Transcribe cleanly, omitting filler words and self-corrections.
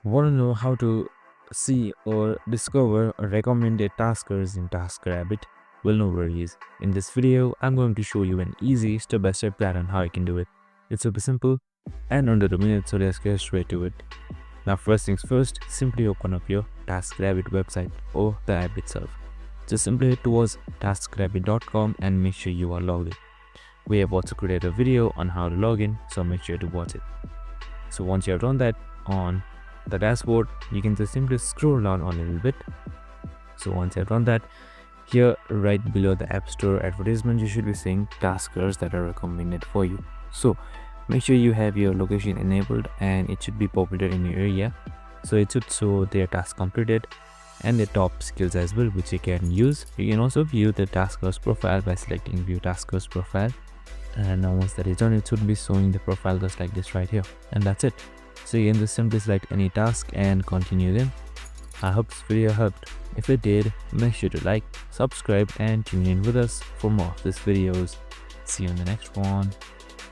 Want to know how to see or discover recommended taskers in TaskRabbit? Well, no worries. In this video, I'm going to show you an easy step-by-step plan on how you can do it. It's super simple and under a minute, so let's get straight to it. Now, first things first, simply open up your TaskRabbit website or the app itself. Just simply head towards taskrabbit.com and make sure you are logged in. We have also created a video on how to log in, so make sure to watch it. So once you have done that, on the dashboard, you can just simply scroll down a little bit. So once you have done that, here right below the App Store advertisement, you should be seeing taskers that are recommended for you. So make sure you have your location enabled and it should be populated in your area. So it should show their task completed and the top skills as well, which you can use. You can also view the tasker's profile by selecting view tasker's profile. And now once that is done, it should be showing the profile just like this right here, and that's it. So you can just simply select any task and continue them. I hope this video helped. If it did, make sure to like, subscribe and tune in with us for more of these videos. See you in the next one.